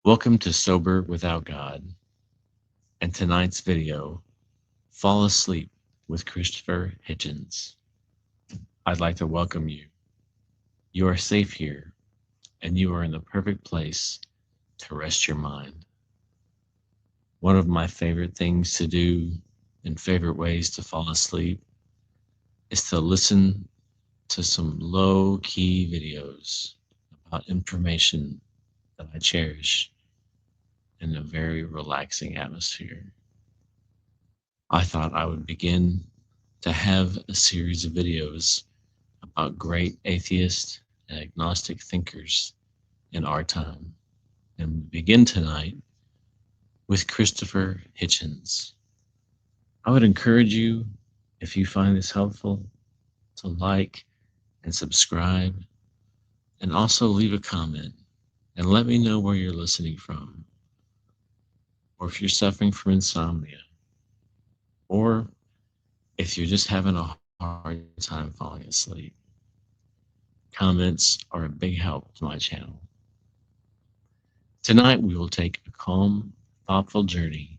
Welcome to Sober Without God, and tonight's video, Fall Asleep with Christopher Hitchens. I'd like to welcome you. You are safe here, and you are in the perfect place to rest your mind. One of my favorite things to do and favorite ways to fall asleep is to listen to some low-key videos about information that I cherish in a very relaxing atmosphere. I thought I would begin to have a series of videos about great atheist and agnostic thinkers in our time. And we begin tonight with Christopher Hitchens. I would encourage you, if you find this helpful, to like and subscribe, and also leave a comment and let me know where you're listening from, or if you're suffering from insomnia, or if you're just having a hard time falling asleep. Comments are a big help to my channel. Tonight we will take a calm, thoughtful journey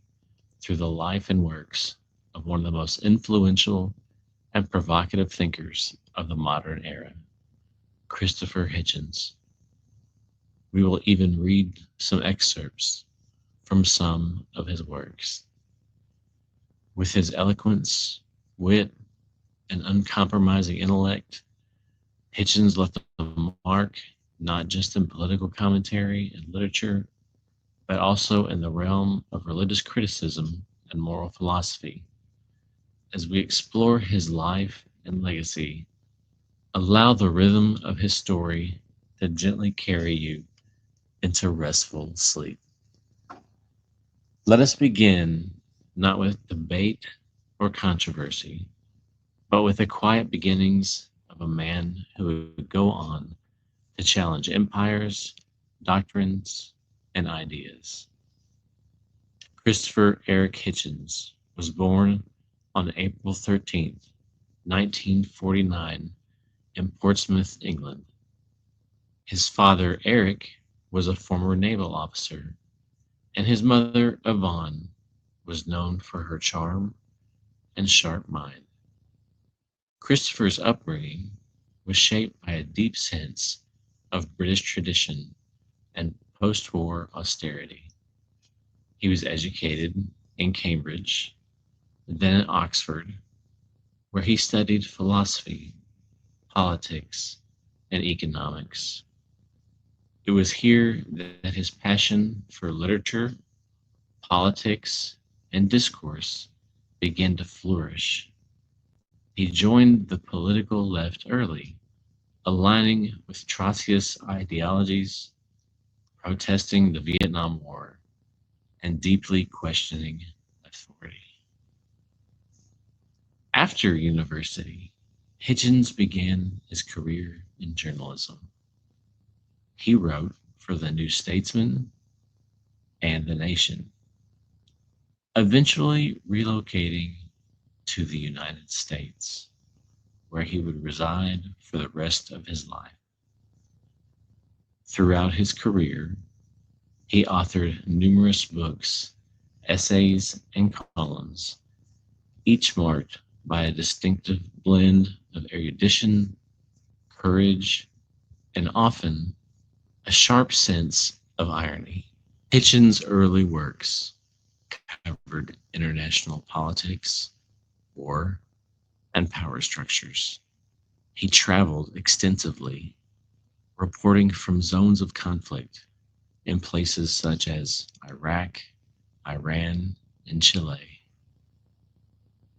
through the life and works of one of the most influential and provocative thinkers of the modern era, Christopher Hitchens. We will even read some excerpts from some of his works. With his eloquence, wit, and uncompromising intellect, Hitchens left a mark not just in political commentary and literature, but also in the realm of religious criticism and moral philosophy. As we explore his life and legacy, allow the rhythm of his story to gently carry you into restful sleep. Let us begin not with debate or controversy, but with the quiet beginnings of a man who would go on to challenge empires, doctrines, and ideas. Christopher Eric Hitchens was born on April 13th, 1949, in Portsmouth, England. His father, Eric, was a former naval officer, and his mother, Yvonne, was known for her charm and sharp mind. Christopher's upbringing was shaped by a deep sense of British tradition and post-war austerity. He was educated in Cambridge, then at Oxford, where he studied philosophy, politics, and economics. It was here that his passion for literature, politics, and discourse began to flourish. He joined the political left early, aligning with Trotskyist ideologies, protesting the Vietnam War, and deeply questioning authority. After university, Hitchens began his career in journalism. He wrote for the New Statesman and The Nation, eventually relocating to the United States, where he would reside for the rest of his life. Throughout his career, he authored numerous books, essays, and columns, each marked by a distinctive blend of erudition, courage, and often a sharp sense of irony. Hitchens' early works covered international politics, war, and power structures. He traveled extensively, reporting from zones of conflict in places such as Iraq, Iran, and Chile.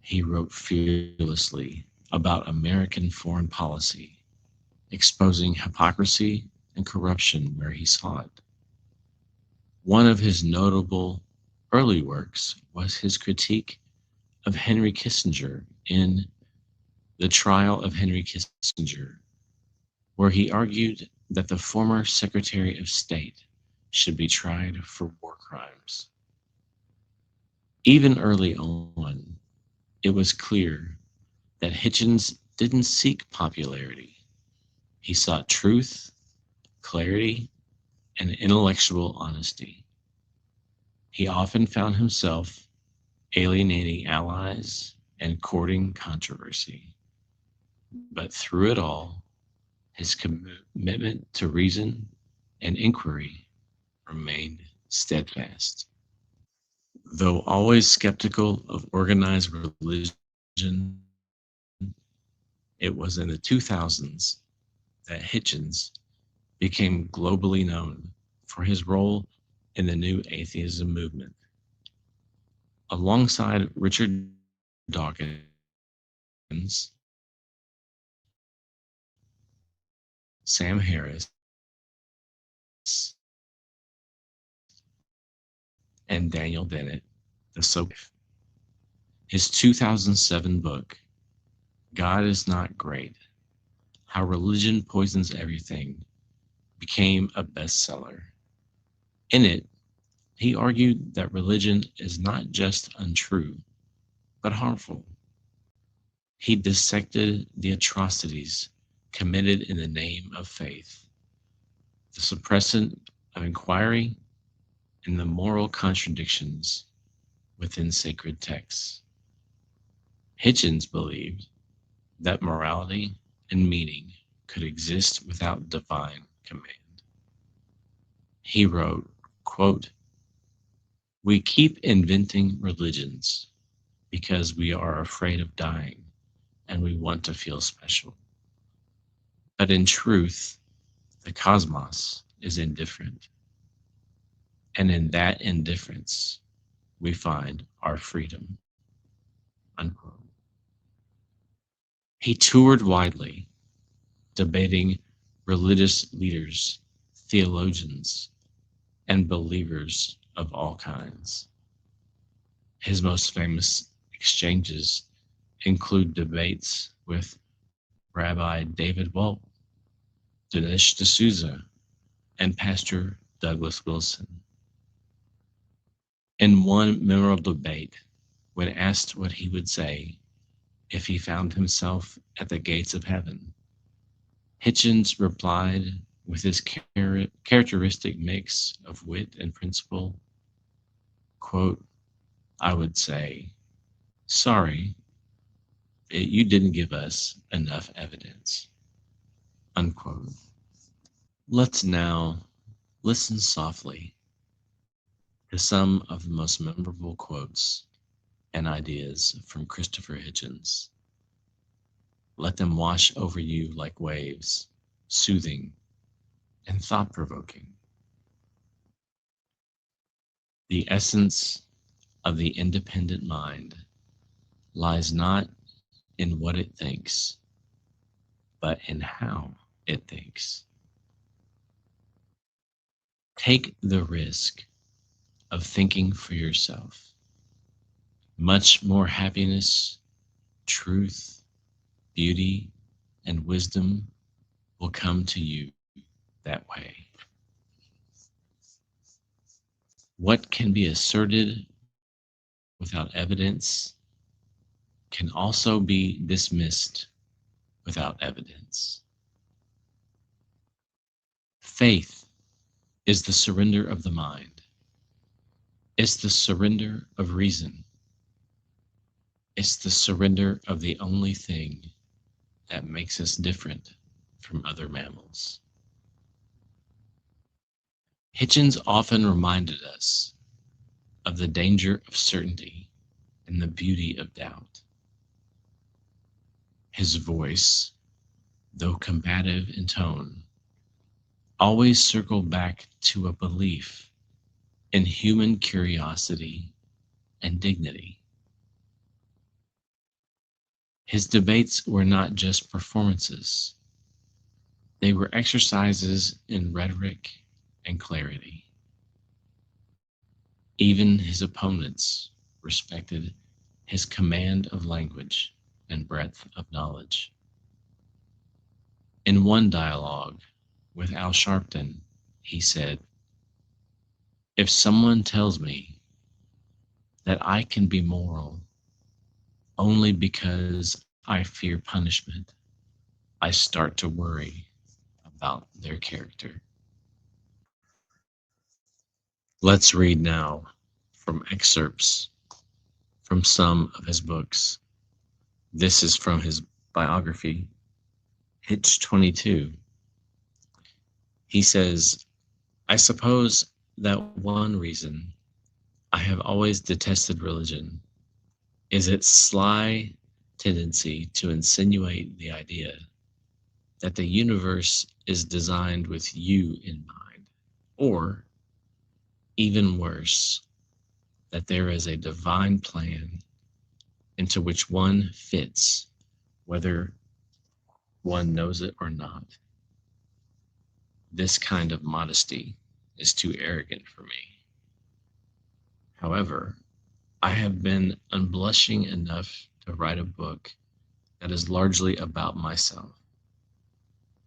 He wrote fearlessly about American foreign policy, exposing hypocrisy and corruption where he saw it. One of his notable early works was his critique of Henry Kissinger in The Trial of Henry Kissinger, where he argued that the former Secretary of State should be tried for war crimes. Even early on, it was clear that Hitchens didn't seek popularity. He sought truth, clarity, and intellectual honesty. He often found himself alienating allies and courting controversy. But through it all, his commitment to reason and inquiry remained steadfast. Though always skeptical of organized religion, it was in the 2000s that Hitchens became globally known for his role in the new atheism movement. Alongside Richard Dawkins, Sam Harris, and Daniel Dennett, the so his 2007 book, God is Not Great: How Religion Poisons Everything, became a bestseller. In it, he argued that religion is not just untrue, but harmful. He dissected the atrocities committed in the name of faith, the suppression of inquiry, and the moral contradictions within sacred texts. Hitchens believed that morality and meaning could exist without divine command. He wrote, quote, "We keep inventing religions because we are afraid of dying and we want to feel special. But in truth, the cosmos is indifferent. And in that indifference, we find our freedom." Unquote. He toured widely, debating religious leaders, theologians, and believers of all kinds. His most famous exchanges include debates with Rabbi David Walt, Dinesh D'Souza, and Pastor Douglas Wilson. In one memorable debate, when asked what he would say if he found himself at the gates of heaven, Hitchens replied with his characteristic mix of wit and principle, quote, "I would say, sorry, you didn't give us enough evidence," unquote. Let's now listen softly to some of the most memorable quotes and ideas from Christopher Hitchens. Let them wash over you like waves, soothing and thought-provoking. The essence of the independent mind lies not in what it thinks, but in how it thinks. Take the risk of thinking for yourself. Much more happiness, truth, beauty, and wisdom will come to you that way. What can be asserted without evidence can also be dismissed without evidence. Faith is the surrender of the mind. It's the surrender of reason. It's the surrender of the only thing that makes us different from other mammals. Hitchens often reminded us of the danger of certainty and the beauty of doubt. His voice, though combative in tone, always circled back to a belief in human curiosity and dignity. His debates were not just performances, they were exercises in rhetoric and clarity. Even his opponents respected his command of language and breadth of knowledge. In one dialogue with Al Sharpton, he said, "If someone tells me that I can be moral only because I fear punishment, I start to worry about their character." Let's read now from excerpts from some of his books. This is from his biography, Hitch 22. He says, I suppose that one reason I have always detested religion is its sly tendency to insinuate the idea that the universe is designed with you in mind, or, even worse, that there is a divine plan into which one fits, whether one knows it or not. This kind of modesty is too arrogant for me. However, I have been unblushing enough to write a book that is largely about myself.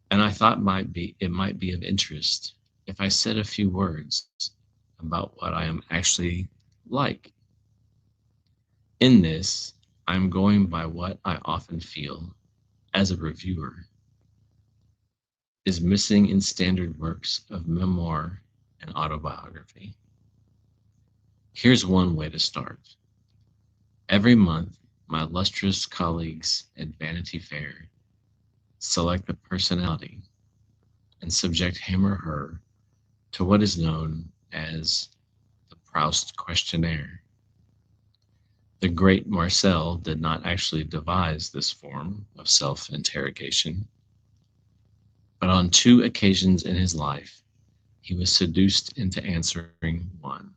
And I thought it might be of interest if I said a few words about what I am actually like. In this, I am going by what I often feel as a reviewer is missing in standard works of memoir and autobiography. Here's one way to start. Every month, my illustrious colleagues at Vanity Fair select a personality and subject him or her to what is known as the Proust questionnaire. The great Marcel did not actually devise this form of self-interrogation, but on two occasions in his life, he was seduced into answering one.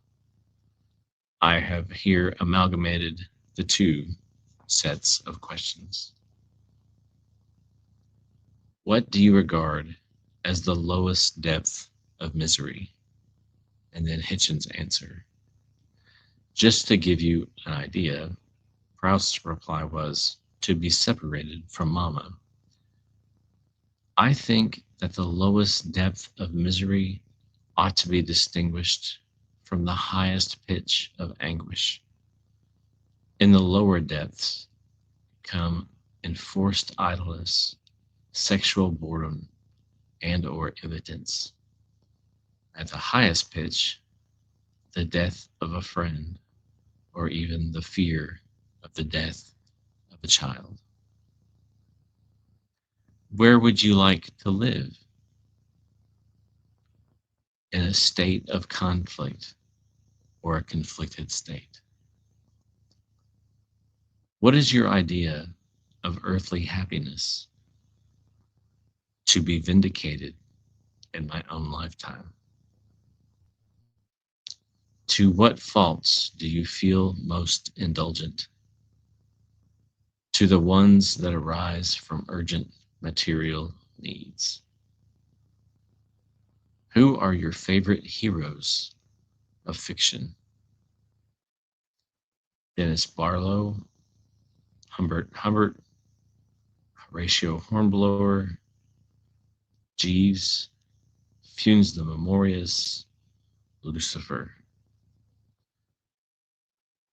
I have here amalgamated the two sets of questions. What do you regard as the lowest depth of misery? And then Hitchens' answer. Just to give you an idea, Proust's reply was to be separated from Mama. I think that the lowest depth of misery ought to be distinguished from the highest pitch of anguish. In the lower depths come enforced idleness, sexual boredom, and or impotence. At the highest pitch, the death of a friend, or even the fear of the death of a child. Where would you like to live? In a state of conflict or a conflicted state? What is your idea of earthly happiness? To be vindicated in my own lifetime. To what faults do you feel most indulgent? To the ones that arise from urgent material needs. Who are your favorite heroes of fiction? Dennis Barlow, Humbert Humbert, Horatio Hornblower, Jeeves, Funes the Memorious, Lucifer.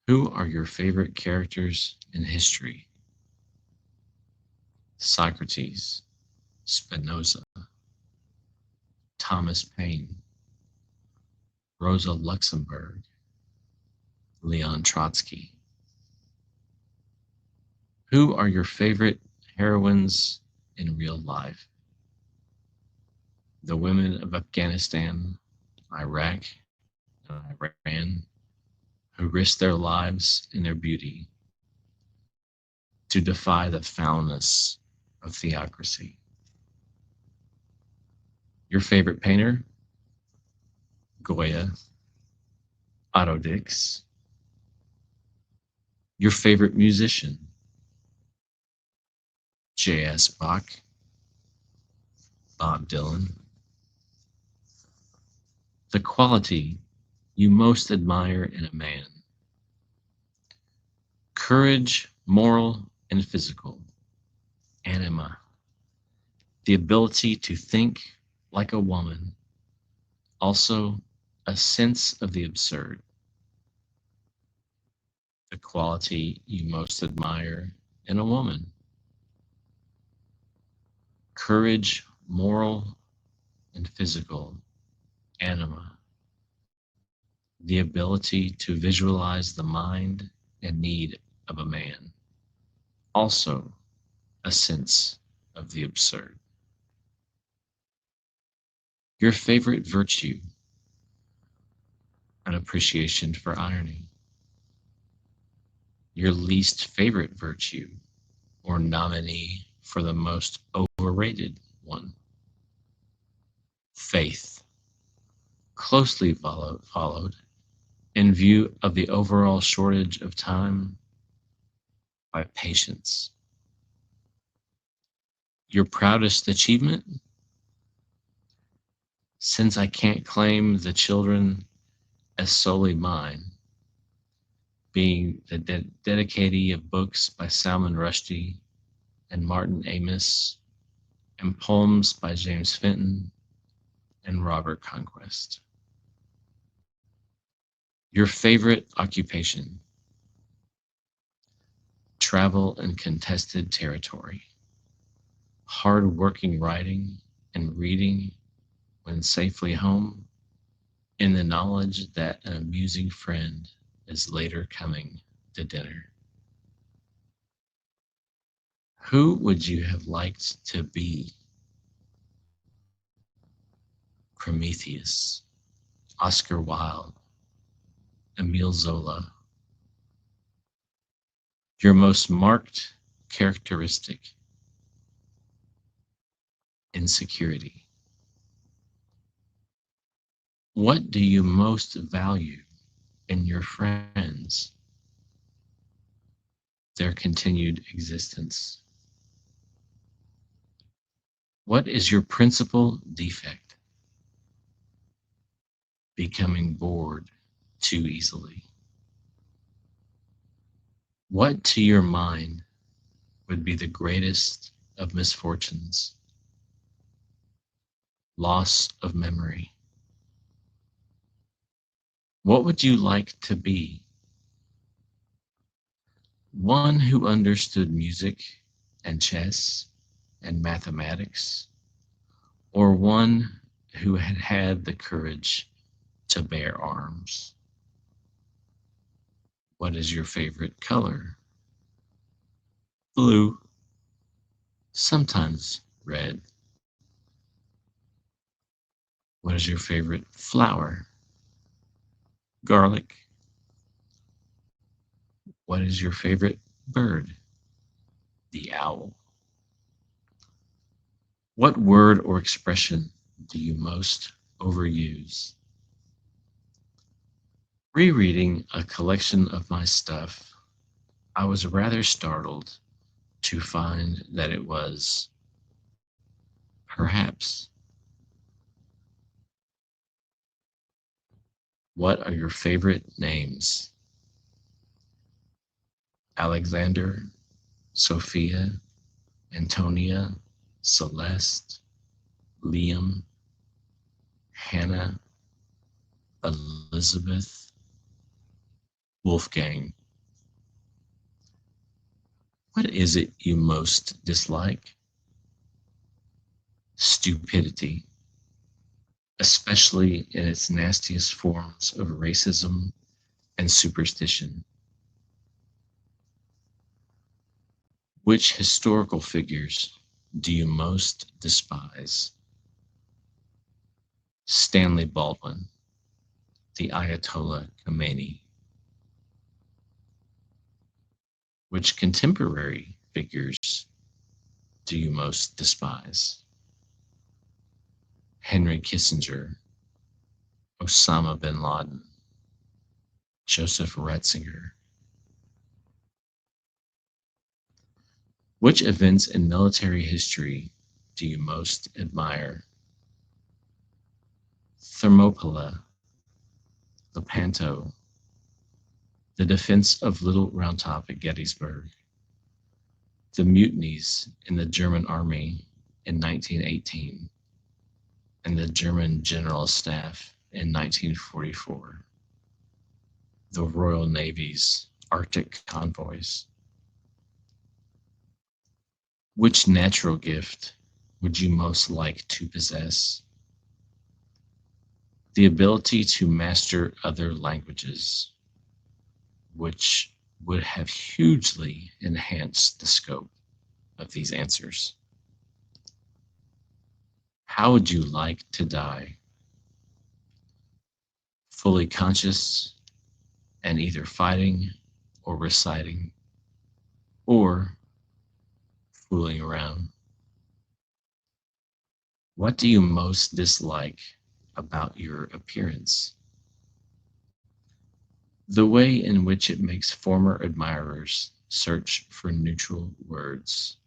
Who are your favorite characters in history? Socrates, Spinoza, Thomas Paine, Rosa Luxemburg, Leon Trotsky. Who are your favorite heroines in real life? The women of Afghanistan, Iraq, and Iran, who risked their lives and their beauty to defy the foulness of theocracy. Your favorite painter? Goya, Otto Dix. Your favorite musician? J.S. Bach, Bob Dylan. The quality you most admire in a man? Courage, moral and physical. Anima, the ability to think like a woman. Also, a sense of the absurd. The quality you most admire in a woman? Courage, moral and physical. Anima, the ability to visualize the mind and need of a man, also a sense of the absurd. Your favorite virtue, an appreciation for irony. Your least favorite virtue, or nominee for the most overrated one. Faith, closely followed in view of the overall shortage of time by patience. Your proudest achievement? Since I can't claim the children as solely mine, being the dedicatee of books by Salman Rushdie and Martin Amis, and poems by James Fenton and Robert Conquest. Your favorite occupation? Travel in contested territory. Hard-working writing and reading when safely home, in the knowledge that an amusing friend is later coming to dinner. Who would you have liked to be? Prometheus, Oscar Wilde, Emile Zola. Your most marked characteristic? Insecurity. What do you most value in your friends? Their continued existence. What is your principal defect? Becoming bored too easily. What to your mind would be the greatest of misfortunes? Loss of memory. What would you like to be? One who understood music and chess and mathematics, or one who had had the courage to bear arms? What is your favorite color? Blue, sometimes red. What is your favorite flower? Garlic. What is your favorite bird? The owl. What word or expression do you most overuse? Rereading a collection of my stuff, I was rather startled to find that it was perhaps. What are your favorite names? Alexander, Sophia, Antonia, Celeste, Liam, Hannah, Elizabeth, Wolfgang. What is it you most dislike? Stupidity, especially in its nastiest forms of racism and superstition. Which historical figures do you most despise? Stanley Baldwin, the Ayatollah Khomeini. Which contemporary figures do you most despise? Henry Kissinger, Osama bin Laden, Joseph Ratzinger. Which events in military history do you most admire? Thermopylae, Lepanto, the defense of Little Round Top at Gettysburg, the mutinies in the German army in 1918, and the German General Staff in 1944, the Royal Navy's Arctic convoys. Which natural gift would you most like to possess? the ability to master other languages, which would have hugely enhanced the scope of these answers. How would you like to die? Fully conscious and either fighting or reciting or fooling around? What do you most dislike about your appearance? The way in which it makes former admirers search for neutral words.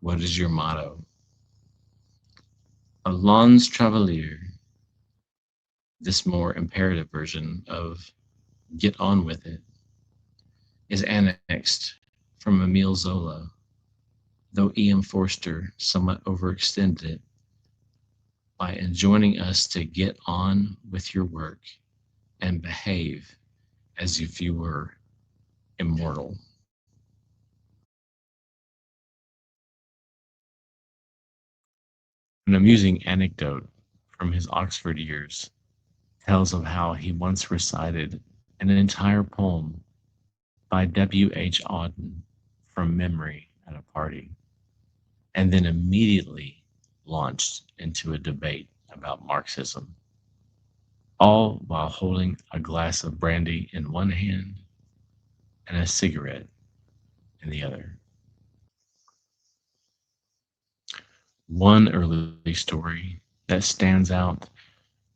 What is your motto? Allons travailler, this more imperative version of get on with it, is annexed from Emile Zola, though E.M. Forster somewhat overextended it by enjoining us to get on with your work and behave as if you were immortal. An amusing anecdote from his Oxford years tells of how he once recited an entire poem by W. H. Auden from memory at a party, and then immediately launched into a debate about Marxism, all while holding a glass of brandy in one hand and a cigarette in the other. One early story that stands out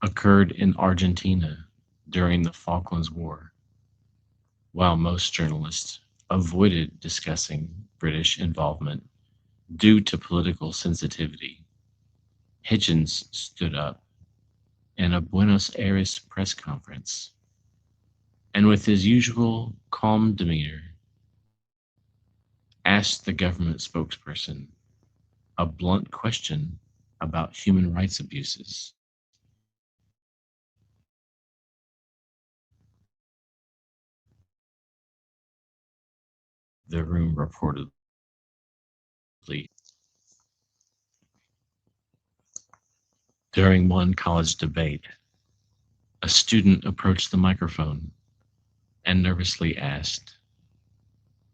occurred in Argentina during the Falklands War. While most journalists avoided discussing British involvement due to political sensitivity, Hitchens stood up in a Buenos Aires press conference and, with his usual calm demeanor, asked the government spokesperson a blunt question about human rights abuses. The room reportedly. During one college debate, a student approached the microphone and nervously asked,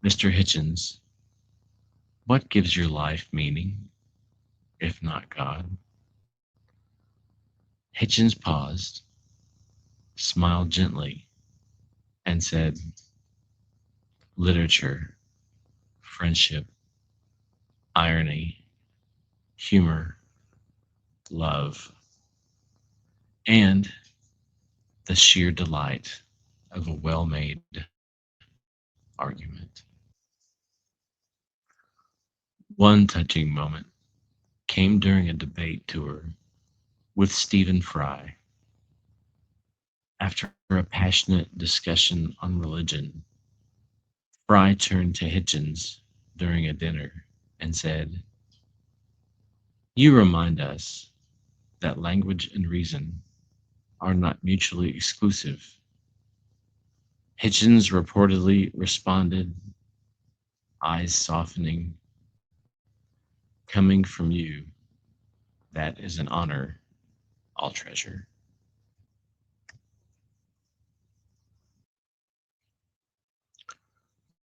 Mr. Hitchens, what gives your life meaning, if not God? Hitchens paused, smiled gently, and said, literature, friendship, irony, humor, love, and the sheer delight of a well made argument. One touching moment came during a debate tour with Stephen Fry. After a passionate discussion on religion, Fry turned to Hitchens during a dinner and said, you remind us that language and reason are not mutually exclusive. Hitchens reportedly responded, eyes softening, coming from you, that is an honor I'll treasure.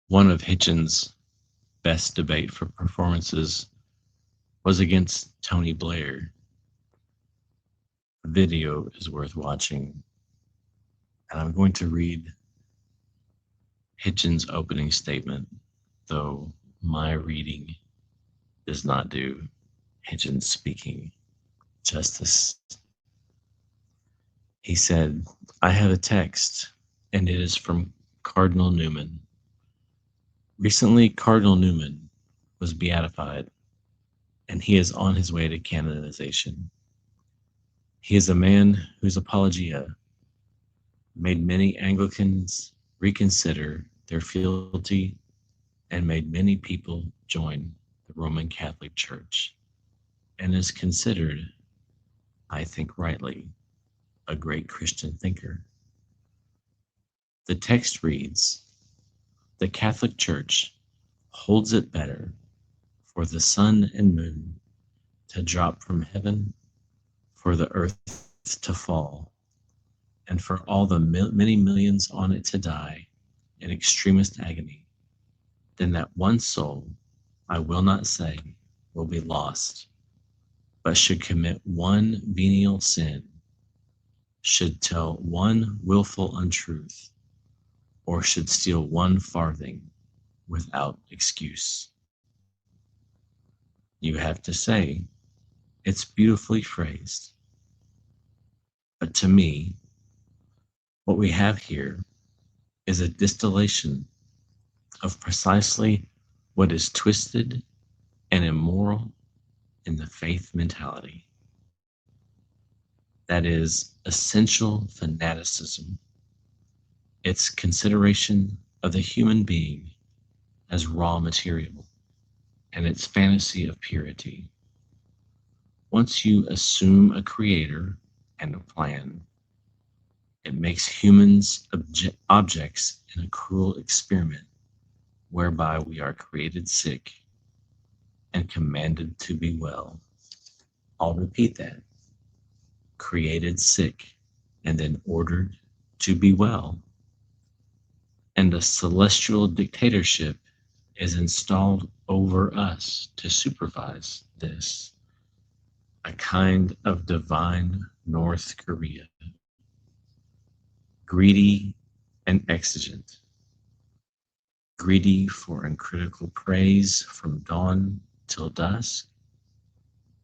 One of Hitchens' best debate for performances was against Tony Blair. The video is worth watching, and I'm going to read Hitchens' opening statement, though my reading does not do Hitchens speaking justice. He said, I have a text, and it is from Cardinal Newman. Recently, Cardinal Newman was beatified, and he is on his way to canonization. He is a man whose apologia made many Anglicans reconsider their fealty and made many people join the Roman Catholic Church, and is considered, I think rightly, a great Christian thinker. The text reads, the Catholic Church holds it better for the sun and moon to drop from heaven for the earth to fall, and for all the many millions on it to die in extremest agony, then that one soul, I will not say, will be lost, but should commit one venial sin, should tell one willful untruth, or should steal one farthing without excuse. You have to say, it's beautifully phrased. But to me, what we have here is a distillation of precisely what is twisted and immoral in the faith mentality. That is essential fanaticism, its consideration of the human being as raw material, and its fantasy of purity. Once you assume a creator and a plan, it makes humans objects in a cruel experiment whereby we are created sick and commanded to be well. I'll repeat that. Created sick and then ordered to be well. And a celestial dictatorship is installed over us to supervise this, a kind of divine North Korea, greedy and exigent, greedy for uncritical praise from dawn till dusk,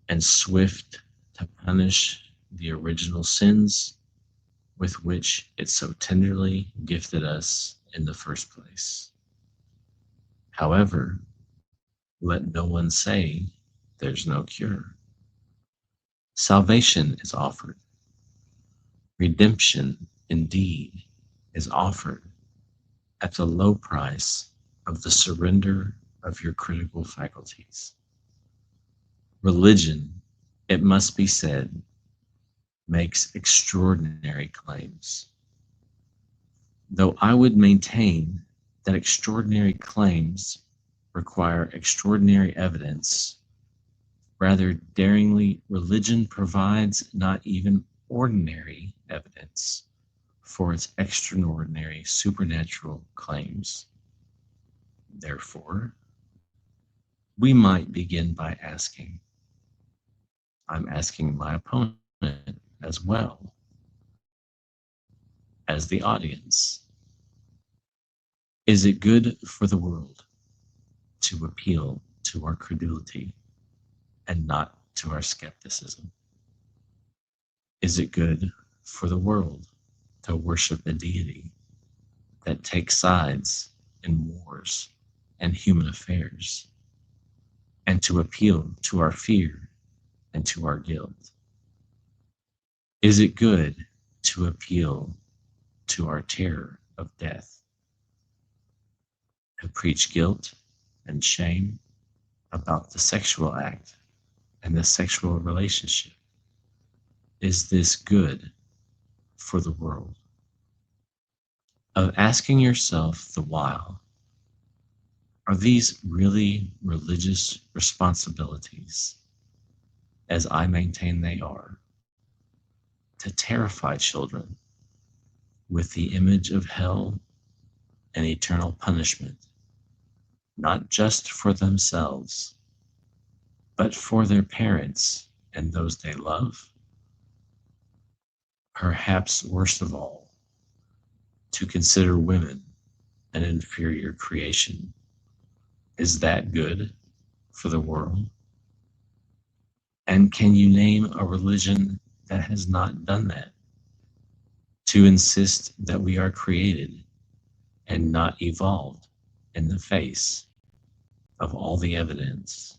and swift to punish the original sins with which it so tenderly gifted us in the first place. However, let no one say there's no cure. Salvation is offered. Redemption, indeed, is offered at the low price of the surrender of your critical faculties. Religion, it must be said, makes extraordinary claims. Though I would maintain that extraordinary claims require extraordinary evidence, rather daringly, religion provides not even ordinary evidence for its extraordinary supernatural claims. Therefore, we might begin by asking, I'm asking my opponent as well as the audience, is it good for the world to appeal to our credulity and not to our skepticism? Is it good for the world to worship a deity that takes sides in wars and human affairs, and to appeal to our fear and to our guilt? Is it good to appeal to our terror of death, to preach guilt and shame about the sexual act and the sexual relationship? Is this good for the world? Of asking yourself the while, are these really religious responsibilities, as I maintain they are, to terrify children with the image of hell and eternal punishment, not just for themselves, but for their parents and those they love? Perhaps worst of all, to consider women an inferior creation. Is that good for the world? And can you name a religion that has not done that? To insist that we are created and not evolved in the face of all the evidence.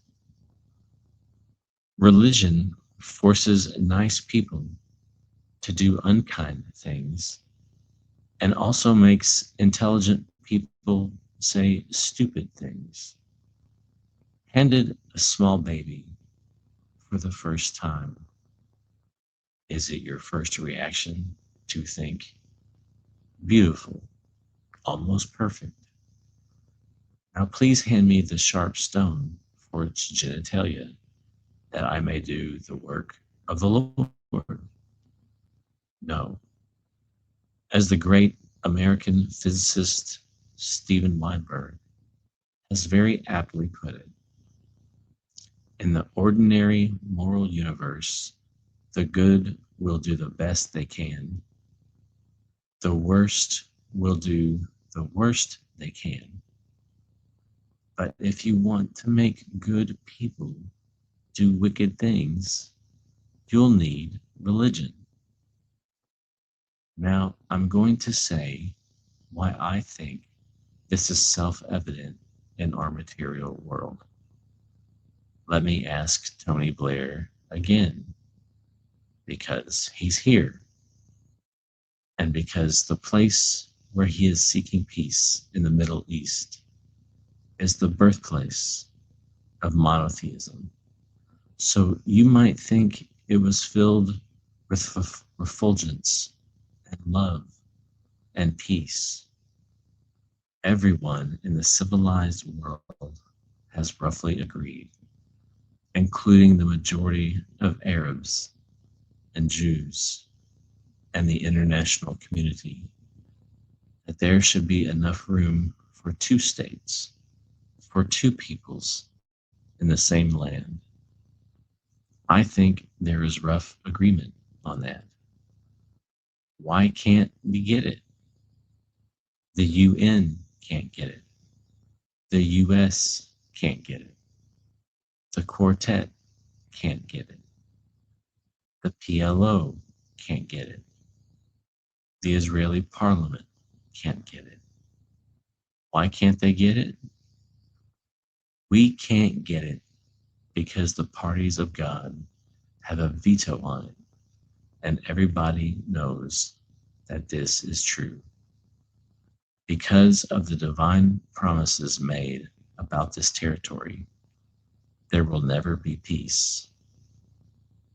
Religion forces nice people to do unkind things and also makes intelligent people say stupid things. Handed a small baby for the first time, is it your first reaction to think, beautiful, almost perfect? Now please hand me the sharp stone for its genitalia, that I may do the work of the Lord. No. As the great American physicist Steven Weinberg has very aptly put it, in the ordinary moral universe, the good will do the best they can, the worst will do the worst they can. But if you want to make good people do wicked things, you'll need religion. Now, I'm going to say why I think this is self-evident in our material world. Let me ask Tony Blair again, because he's here, and because the place where he is seeking peace in the Middle East is the birthplace of monotheism. So you might think it was filled with refulgence and love and peace. Everyone in the civilized world has roughly agreed, including the majority of Arabs and Jews and the international community, that there should be enough room for two states, for two peoples in the same land. I think there is rough agreement on that. Why can't we get it? The UN can't get it. The US can't get it. The Quartet can't get it. The PLO can't get it. The Israeli parliament can't get it. Why can't they get it? We can't get it because the parties of God have a veto on it, and everybody knows that this is true. Because of the divine promises made about this territory, there will never be peace.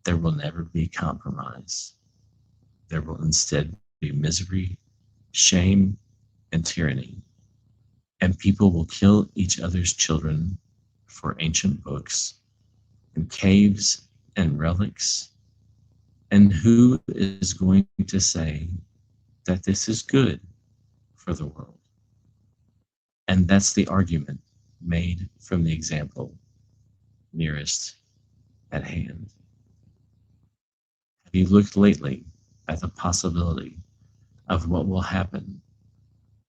There will never be compromise. There will instead be misery, shame, and tyranny. And people will kill each other's children for ancient books and caves and relics. And who is going to say that this is good for the world? And that's the argument made from the example nearest at hand. Have you looked lately at the possibility of what will happen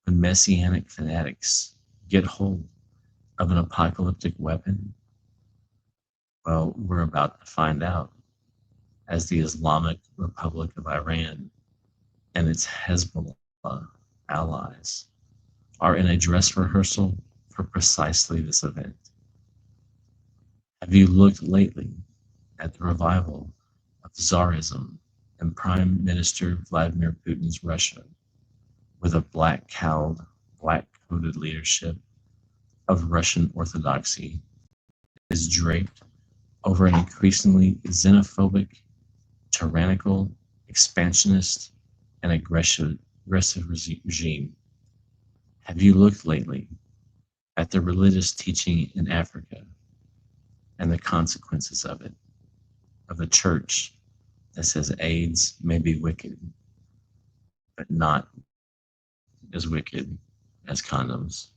when messianic fanatics get hold of an apocalyptic weapon? Well, we're about to find out, as the Islamic Republic of Iran and its Hezbollah allies are in a dress rehearsal for precisely this event. Have you looked lately at the revival of Tsarism and Prime Minister Vladimir Putin's Russia, with a black-cowled, black-coated leadership of Russian Orthodoxy is draped over an increasingly xenophobic, tyrannical, expansionist, and aggressive regime? Have you looked lately at the religious teaching in Africa and the consequences of it, of a church that says AIDS may be wicked, but not as wicked as condoms?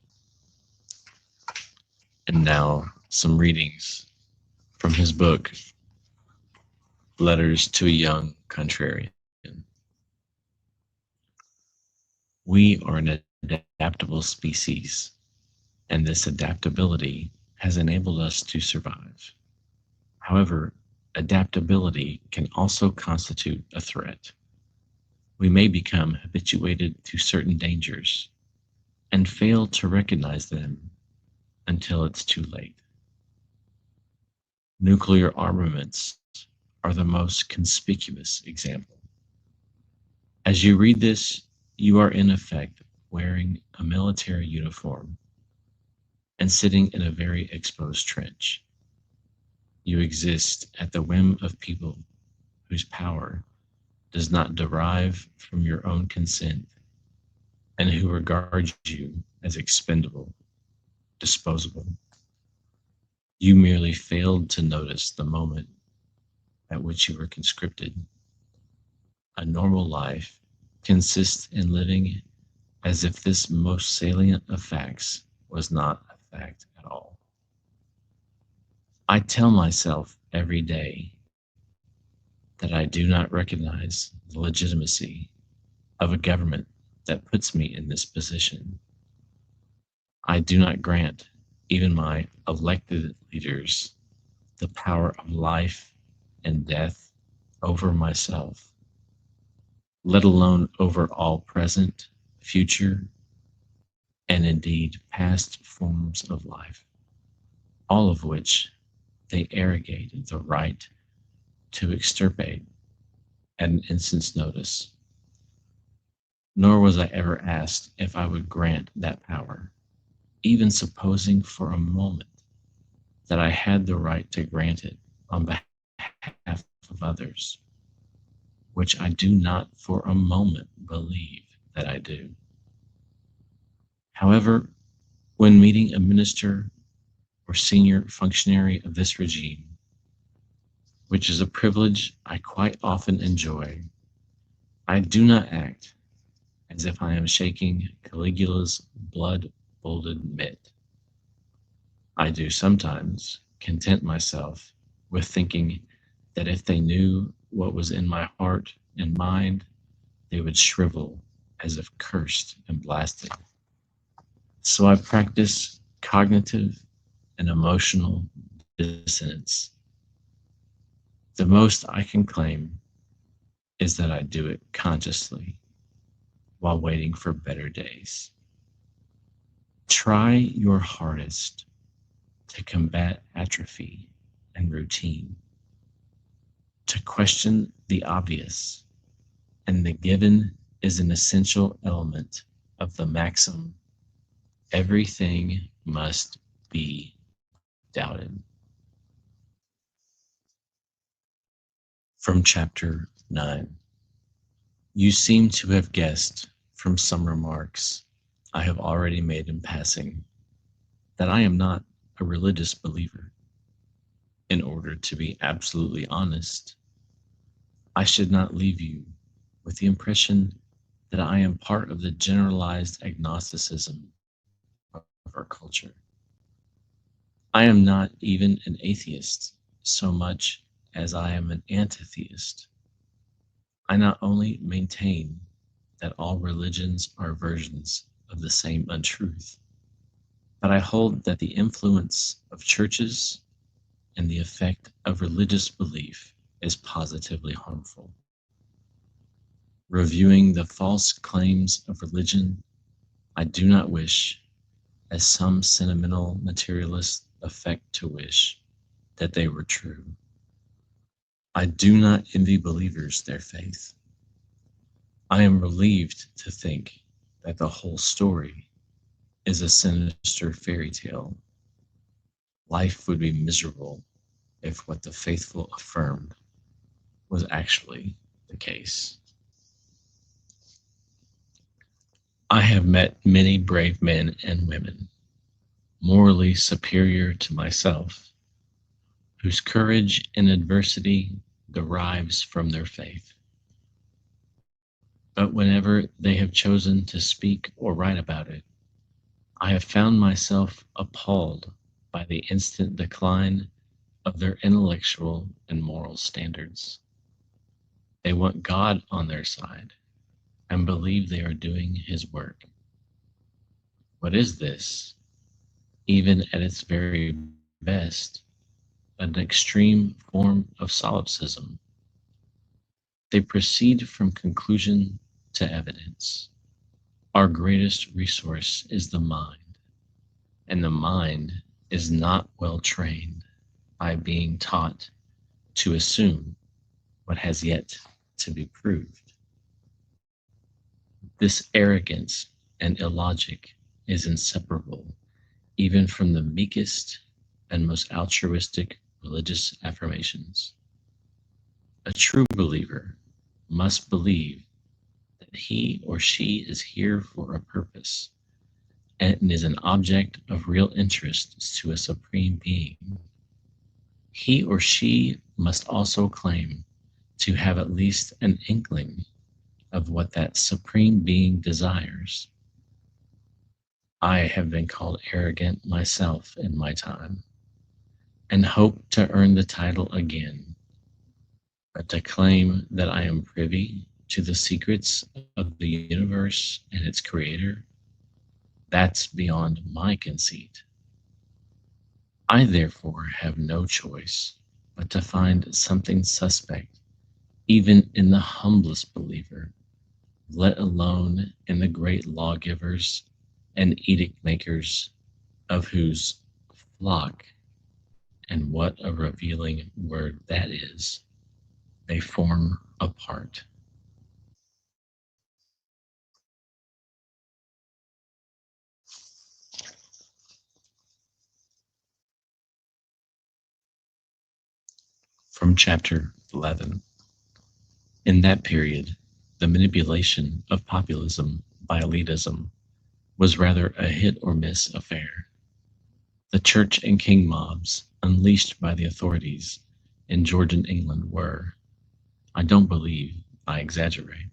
And now some readings from his book, Letters to a Young Contrarian. We are an adaptable species, and this adaptability has enabled us to survive. However, adaptability can also constitute a threat. We may become habituated to certain dangers and fail to recognize them until it's too late. Nuclear armaments are the most conspicuous example. As you read this, you are in effect wearing a military uniform and sitting in a very exposed trench. You exist at the whim of people whose power does not derive from your own consent and who regard you as expendable, disposable. You merely failed to notice the moment at which you were conscripted A normal life consists in living as if this most salient of facts was not a fact at all. I tell myself every day that I do not recognize the legitimacy of a government that puts me in this position. I do not grant even my elected leaders the power of life and death over myself, let alone over all present, future, and indeed past forms of life, all of which they arrogate the right to extirpate at an instant's notice. Nor was I ever asked if I would grant that power, even supposing for a moment that I had the right to grant it on behalf of others, which I do not for a moment believe that I do. However, when meeting a minister or senior functionary of this regime, which is a privilege I quite often enjoy, I do not act as if I am shaking Caligula's blood-molded mitt. I do sometimes content myself with thinking that if they knew what was in my heart and mind, they would shrivel as if cursed and blasted. So I practice cognitive and emotional dissonance. The most I can claim is that I do it consciously while waiting for better days. Try your hardest to combat atrophy and routine, to question the obvious, and the given is an essential element of the maxim, everything must be doubted. From chapter 9. You seem to have guessed from some remarks I have already made in passing that I am not a religious believer. In order to be absolutely honest, I should not leave you with the impression that I am part of the generalized agnosticism of our culture. I am not even an atheist so much as I am an antitheist. I not only maintain that all religions are versions of the same untruth, but I hold that the influence of churches and the effect of religious belief is positively harmful. Reviewing the false claims of religion, I do not wish, as some sentimental materialists affect to wish, that they were true. I do not envy believers their faith. I am relieved to think that the whole story is a sinister fairy tale. Life would be miserable if what the faithful affirmed was actually the case. I have met many brave men and women, morally superior to myself, whose courage in adversity derives from their faith. But whenever they have chosen to speak or write about it, I have found myself appalled by the instant decline of their intellectual and moral standards. They want God on their side and believe they are doing his work. What is this? Even at its very best, an extreme form of solipsism. They proceed from conclusion to evidence. Our greatest resource is the mind, and the mind is not well trained by being taught to assume what has yet to be proved. This arrogance and illogic is inseparable even from the meekest and most altruistic religious affirmations. A true believer must believe that he or she is here for a purpose and is an object of real interest to a supreme being. He or she must also claim to have at least an inkling of what that supreme being desires. I have been called arrogant myself in my time, and hope to earn the title again, but to claim that I am privy to the secrets of the universe and its creator, that's beyond my conceit. I therefore have no choice but to find something suspect even in the humblest believer, let alone in the great lawgivers and edict makers, of whose flock, and what a revealing word that is, they form a part. From chapter 11. In that period, the manipulation of populism by elitism was rather a hit or miss affair. The church and king mobs unleashed by the authorities in Georgian England were, I don't believe I exaggerate,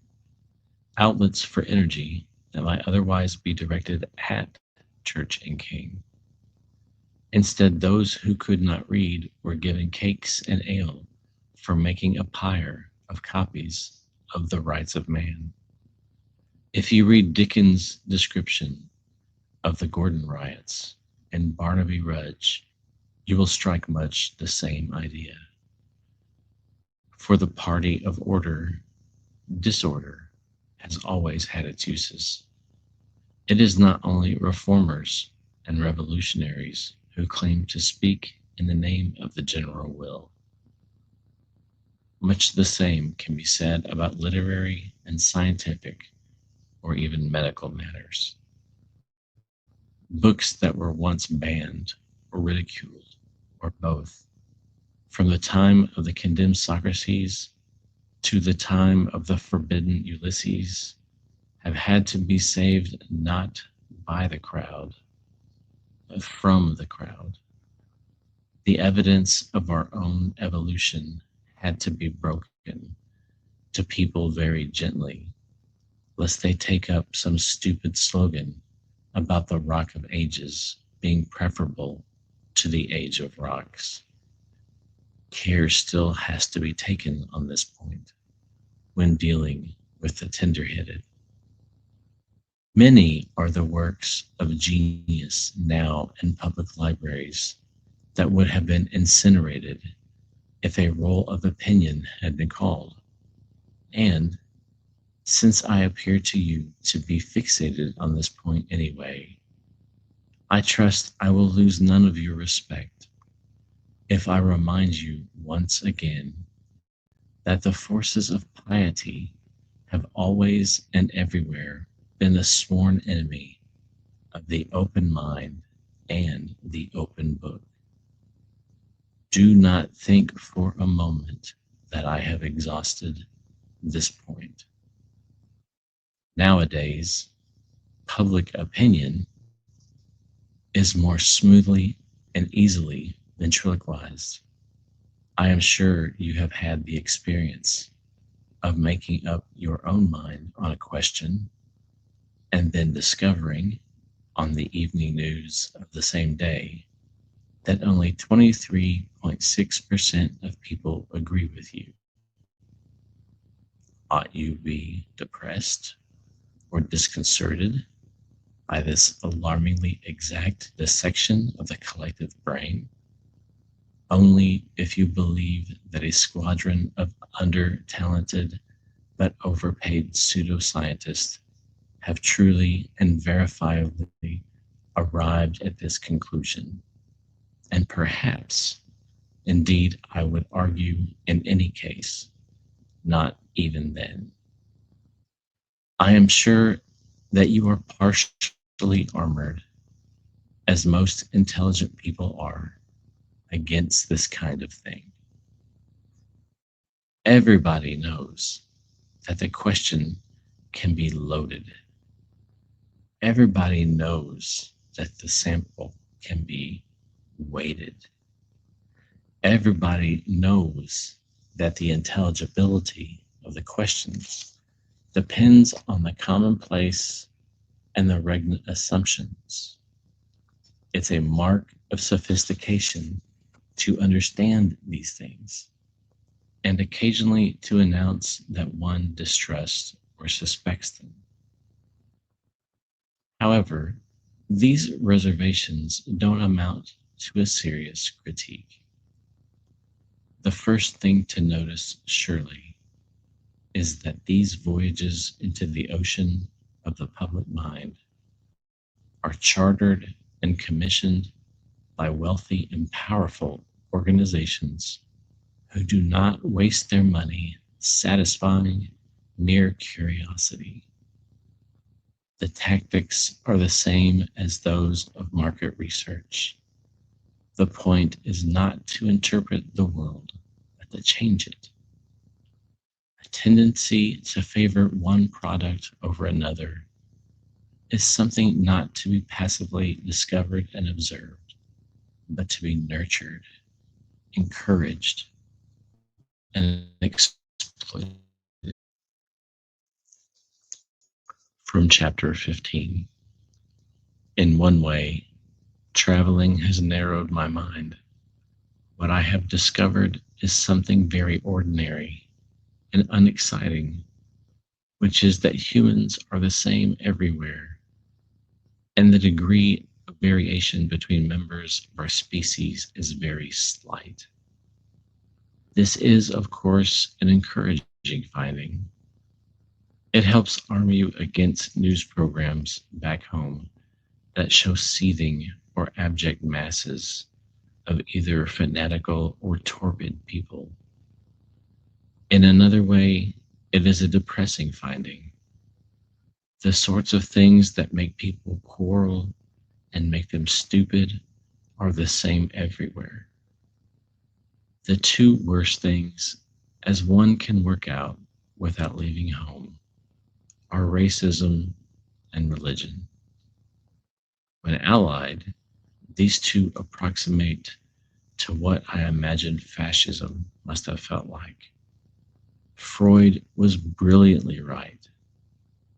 outlets for energy that might otherwise be directed at church and king. Instead, those who could not read were given cakes and ale for making a pyre of copies of the Rights of Man. If you read Dickens' description of the Gordon riots and Barnaby Rudge, you will strike much the same idea. For the party of order, disorder has always had its uses. It is not only reformers and revolutionaries who claim to speak in the name of the general will. Much the same can be said about literary and scientific or even medical matters. Books that were once banned or ridiculed, or both, from the time of the condemned Socrates to the time of the forbidden Ulysses, have had to be saved not by the crowd, but from the crowd. The evidence of our own evolution had to be broken to people very gently, lest they take up some stupid slogan about the rock of ages being preferable to the age of rocks. Care still has to be taken on this point when dealing with the tender-headed. Many are the works of genius now in public libraries that would have been incinerated if a roll of opinion had been called. And since I appear to you to be fixated on this point anyway, I trust I will lose none of your respect if I remind you once again that the forces of piety have always and everywhere been a sworn enemy of the open mind and the open book. Do not think for a moment that I have exhausted this point. Nowadays, public opinion is more smoothly and easily ventriloquized. I am sure you have had the experience of making up your own mind on a question and then discovering on the evening news of the same day that only 23.6% of people agree with you. Ought you be depressed or disconcerted by this alarmingly exact dissection of the collective brain? Only if you believe that a squadron of under-talented but overpaid pseudoscientists have truly and verifiably arrived at this conclusion. And perhaps, indeed, I would argue in any case, not even then. I am sure that you are partially armored, as most intelligent people are, against this kind of thing. Everybody knows that the question can be loaded. Everybody knows that the sample can be weighted. Everybody knows that the intelligibility of the questions depends on the commonplace and the regnant assumptions. It's a mark of sophistication to understand these things, and occasionally to announce that one distrusts or suspects them. However, these reservations don't amount to a serious critique. The first thing to notice, surely, is that these voyages into the ocean of the public mind are chartered and commissioned by wealthy and powerful organizations who do not waste their money satisfying mere curiosity. The tactics are the same as those of market research. The point is not to interpret the world, but to change it. A tendency to favor one product over another is something not to be passively discovered and observed, but to be nurtured, encouraged, and exploited. From chapter 15. In one way, traveling has narrowed my mind. What I have discovered is something very ordinary and unexciting, which is that humans are the same everywhere, and the degree of variation between members of our species is very slight. This is, of course, an encouraging finding. It helps arm you against news programs back home that show seething or abject masses of either fanatical or torpid people. In another way, it is a depressing finding. The sorts of things that make people quarrel and make them stupid are the same everywhere. The two worst things, as one can work out without leaving home, are racism and religion. When allied, these two approximate to what I imagine fascism must have felt like. Freud was brilliantly right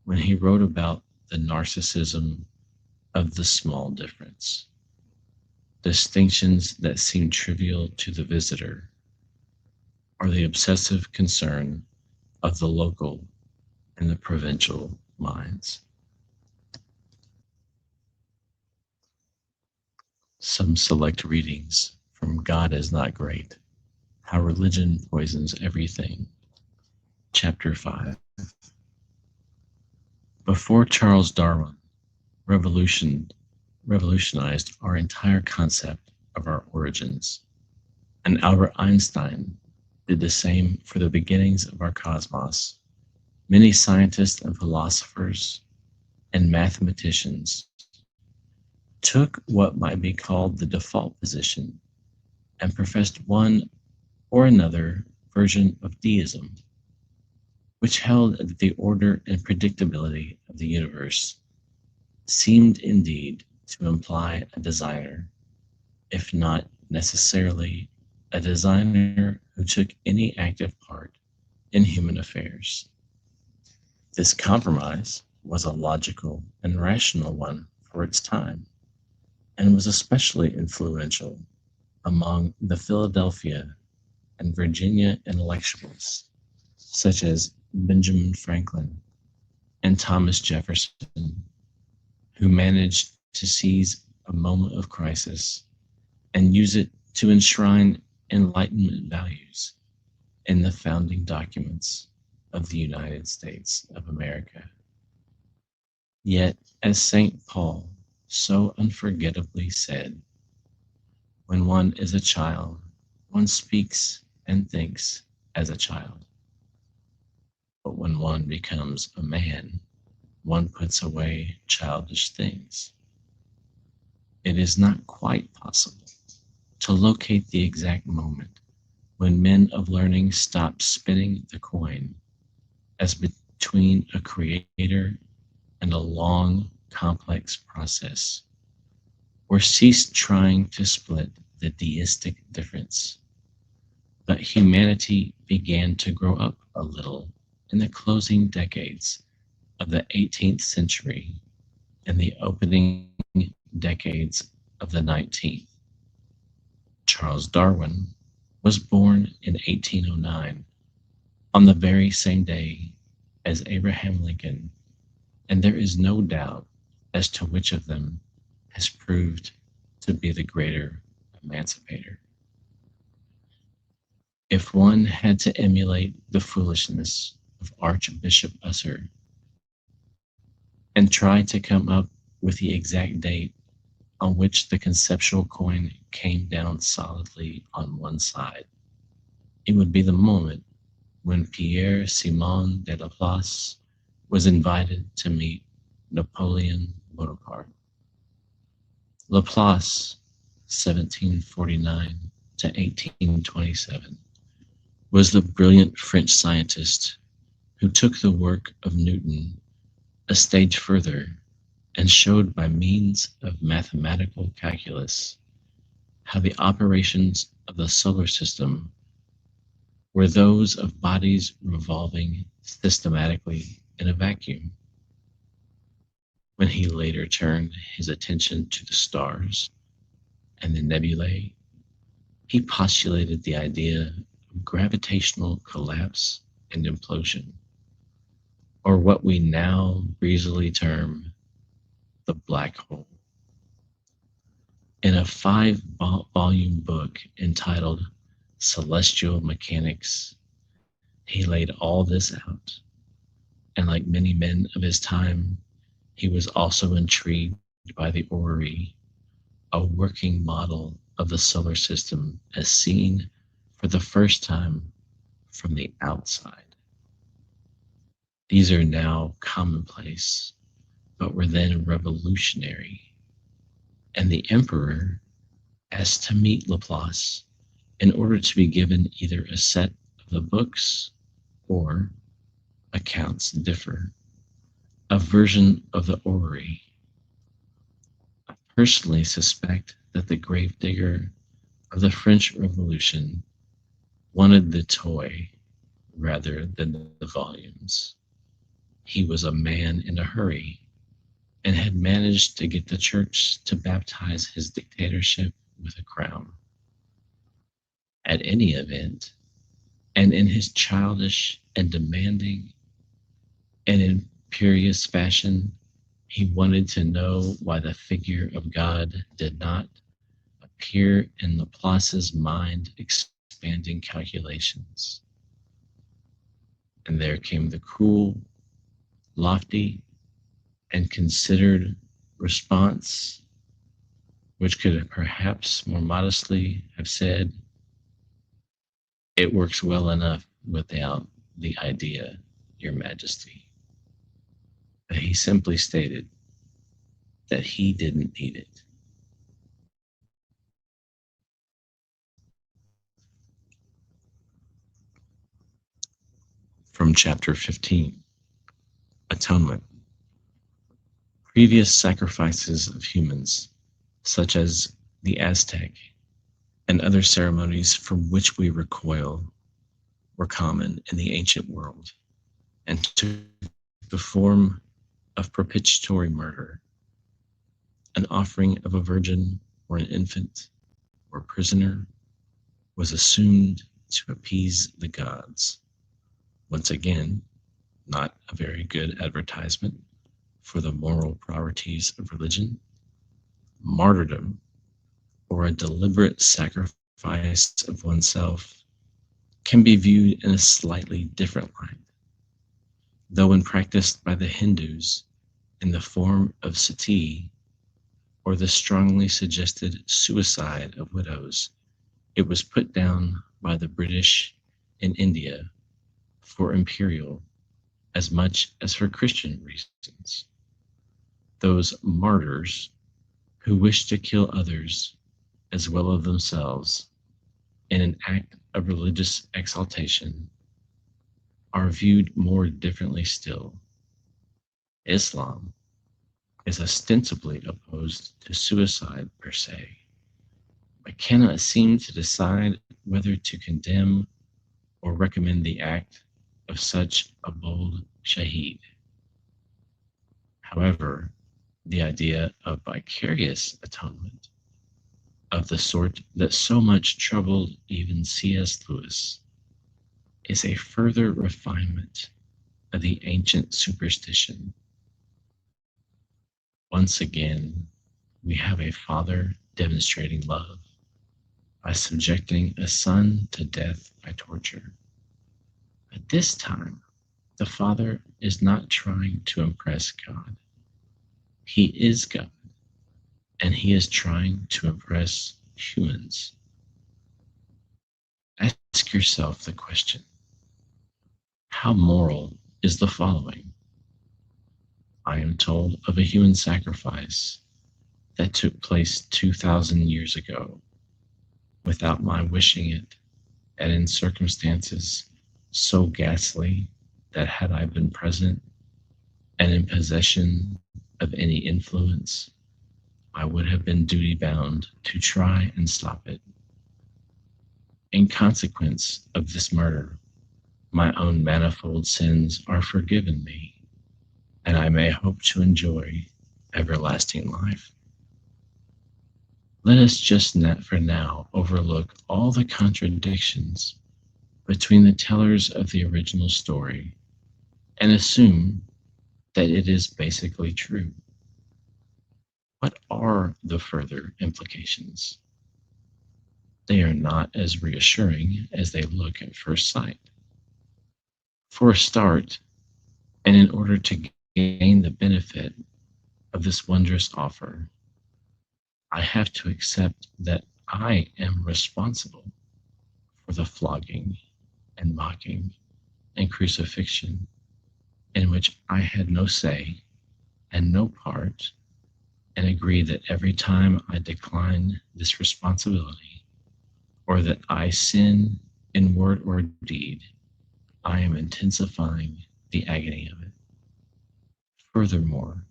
when he wrote about the narcissism of the small difference. Distinctions that seem trivial to the visitor are the obsessive concern of the local and the provincial minds. Some select readings from God is Not Great, How Religion Poisons Everything, Chapter 5. Before Charles Darwin revolutionized our entire concept of our origins, and Albert Einstein did the same for the beginnings of our cosmos, many scientists and philosophers and mathematicians took what might be called the default position and professed one or another version of deism, which held that the order and predictability of the universe seemed indeed to imply a designer, if not necessarily a designer who took any active part in human affairs. This compromise was a logical and rational one for its time, and was especially influential among the Philadelphia and Virginia intellectuals, such as Benjamin Franklin and Thomas Jefferson, who managed to seize a moment of crisis and use it to enshrine Enlightenment values in the founding documents of the United States of America. Yet, as St. Paul so unforgettably said, when one is a child, one speaks and thinks as a child. But when one becomes a man, one puts away childish things. It is not quite possible to locate the exact moment when men of learning stop spinning the coin as between a creator and a long, complex process, or cease trying to split the deistic difference. But humanity began to grow up a little in the closing decades of the 18th century and the opening decades of the 19th. Charles Darwin was born in 1809 on the very same day as Abraham Lincoln, and there is no doubt as to which of them has proved to be the greater emancipator. If one had to emulate the foolishness of Archbishop Usher and try to come up with the exact date on which the conceptual coin came down solidly on one side, it would be the moment when Pierre Simon de Laplace was invited to meet Napoleon Bonaparte. Laplace, 1749 to 1827, was the brilliant French scientist who took the work of Newton a stage further and showed by means of mathematical calculus how the operations of the solar system were those of bodies revolving systematically in a vacuum. When he later turned his attention to the stars and the nebulae, he postulated the idea of gravitational collapse and implosion, or what we now breezily term the black hole. In a 5-volume book entitled Celestial Mechanics, he laid all this out, and like many men of his time, he was also intrigued by the orrery, a working model of the solar system as seen for the first time from the outside. These are now commonplace, but were then revolutionary, and the emperor asked to meet Laplace in order to be given either a set of the books or, accounts differ, a version of the orrery. I personally suspect that the gravedigger of the French Revolution wanted the toy rather than the volumes. He was a man in a hurry and had managed to get the church to baptize his dictatorship with a crown. At any event, and in his childish and demanding and imperious fashion, he wanted to know why the figure of God did not appear in Laplace's mind expanding calculations. And there came the cool, lofty, and considered response, which could perhaps more modestly have said, "It works well enough without the idea, Your Majesty." But he simply stated that he didn't need it. From chapter 15, Atonement. Previous sacrifices of humans, such as the Aztec and other ceremonies from which we recoil, were common in the ancient world and took the form of propitiatory murder. An offering of a virgin or an infant or prisoner was assumed to appease the gods. Once again, not a very good advertisement for the moral priorities of religion. Martyrdom, or a deliberate sacrifice of oneself, can be viewed in a slightly different light. Though when practiced by the Hindus in the form of sati, or the strongly suggested suicide of widows, it was put down by the British in India for imperial as much as for Christian reasons. Those martyrs who wish to kill others as well as themselves in an act of religious exaltation are viewed more differently still. Islam is ostensibly opposed to suicide per se, I cannot seem to decide whether to condemn or recommend the act of such a bold shaheed. However, the idea of vicarious atonement, of the sort that so much troubled even C.S. Lewis, is a further refinement of the ancient superstition. Once again, we have a father demonstrating love by subjecting a son to death by torture. But this time, the father is not trying to impress God. He is God, and he is trying to impress humans. Ask yourself the question, how moral is the following? I am told of a human sacrifice that took place 2,000 years ago without my wishing it, and in circumstances so ghastly that had I been present and in possession of any influence, I would have been duty bound to try and stop it. In consequence of this murder, my own manifold sins are forgiven me, and I may hope to enjoy everlasting life. Let us just for now overlook all the contradictions between the tellers of the original story and assume that it is basically true. What are the further implications? They are not as reassuring as they look at first sight. For a start, and in order to gain the benefit of this wondrous offer, I have to accept that I am responsible for the flogging and mocking and crucifixion in which I had no say and no part, and agree that every time I decline this responsibility, or that I sin in word or deed, I am intensifying the agony of it. Furthermore,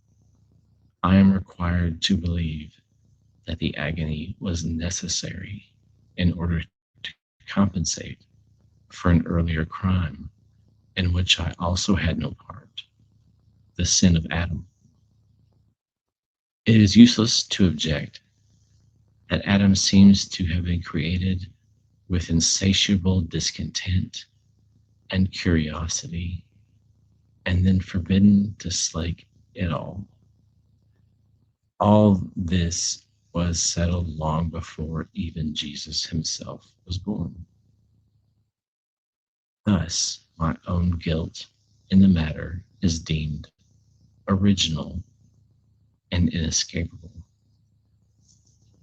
I am required to believe that the agony was necessary in order to compensate for an earlier crime in which I also had no part, the sin of Adam. It is useless to object that Adam seems to have been created with insatiable discontent and curiosity, and then forbidden to slake it all. All this was settled long before even Jesus himself was born. Thus, my own guilt in the matter is deemed original and inescapable.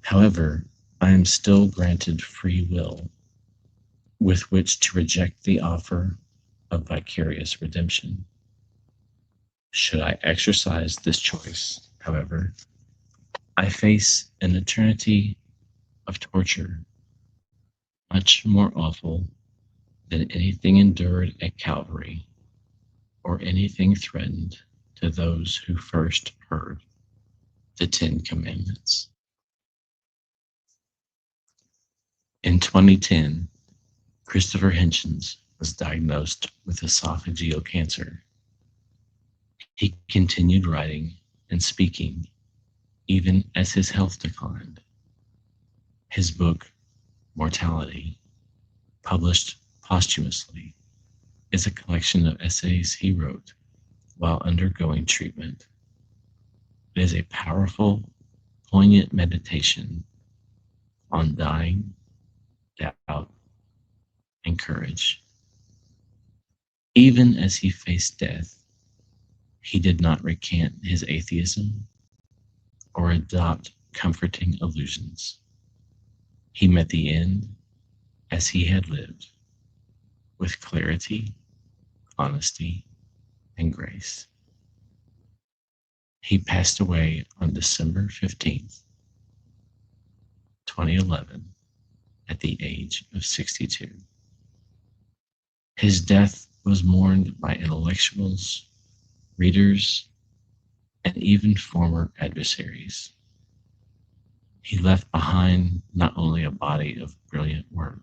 However, I am still granted free will with which to reject the offer of vicarious redemption. Should I exercise this choice, however, I face an eternity of torture much more awful than anything endured at Calvary or anything threatened to those who first heard the Ten Commandments. In 2010, Christopher Hitchens was diagnosed with esophageal cancer. He continued writing and speaking even as his health declined. His book, Mortality, published posthumously, is a collection of essays he wrote while undergoing treatment. It is a powerful, poignant meditation on dying, doubt, and courage. Even as he faced death, he did not recant his atheism or adopt comforting illusions. He met the end as he had lived, with clarity, honesty, and grace. He passed away on December 15th, 2011, at the age of 62. His death was mourned by intellectuals, readers, and even former adversaries. He left behind not only a body of brilliant work,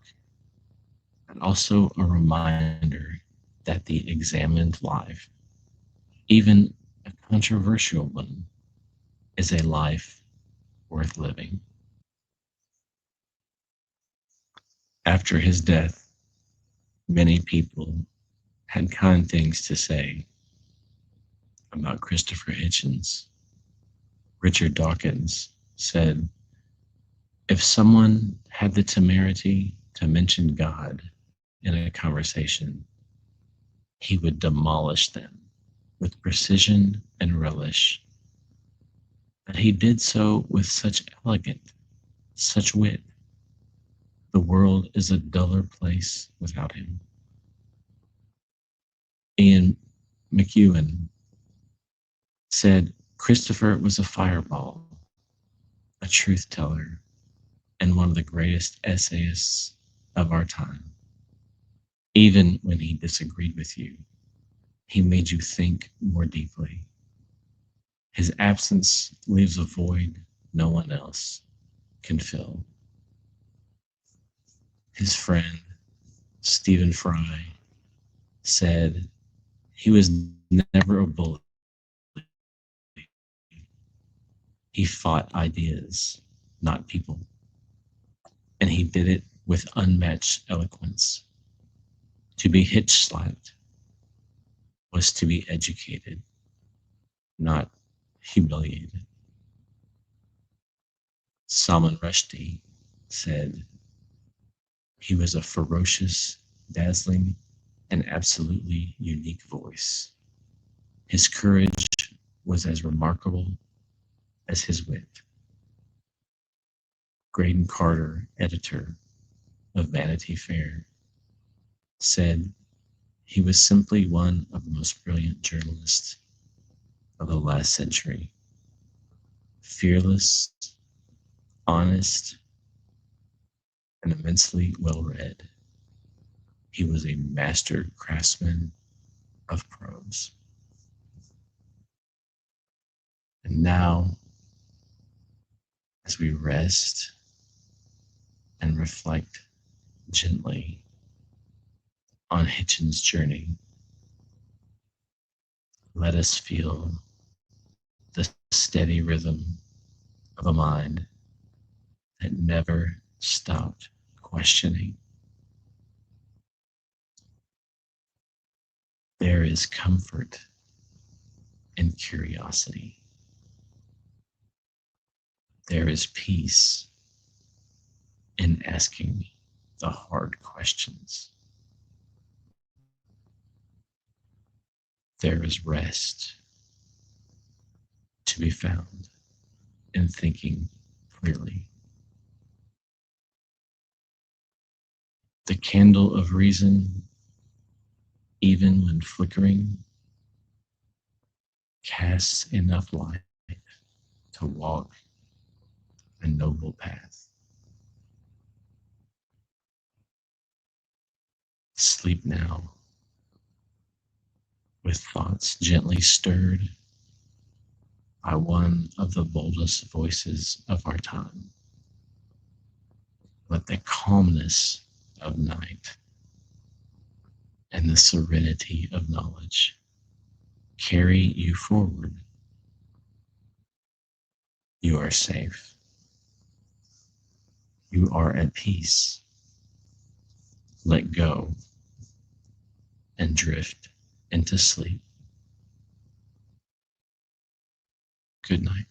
but also a reminder that the examined life, even a controversial one, is a life worth living. After his death, many people had kind things to say about Christopher Hitchens. Richard Dawkins said, "If someone had the temerity to mention God in a conversation, he would demolish them with precision and relish. But he did so with such elegance, such wit. The world is a duller place without him." Ian McEwan said Christopher was a fireball, a truth teller, and one of the greatest essayists of our time. Even when he disagreed with you, he made you think more deeply. His absence leaves a void no one else can fill. His friend, Stephen Fry, said he was never a bully. He fought ideas, not people. And he did it with unmatched eloquence. To be hitch slapped was to be educated, not humiliated. Salman Rushdie said he was a ferocious, dazzling, and absolutely unique voice. His courage was as remarkable as his wit. Graydon Carter, editor of Vanity Fair, said he was simply one of the most brilliant journalists of the last century. Fearless, honest, and immensely well read. He was a master craftsman of prose. And now, as we rest and reflect gently on Hitchens' journey, let us feel the steady rhythm of a mind that never stopped questioning. There is comfort in curiosity. There is peace in asking the hard questions. There is rest to be found in thinking clearly. The candle of reason, even when flickering, casts enough light to walk a noble path. Sleep now, with thoughts gently stirred by one of the boldest voices of our time. Let the calmness of night and the serenity of knowledge carry you forward. You are safe. You are at peace. Let go and drift into sleep. Good night.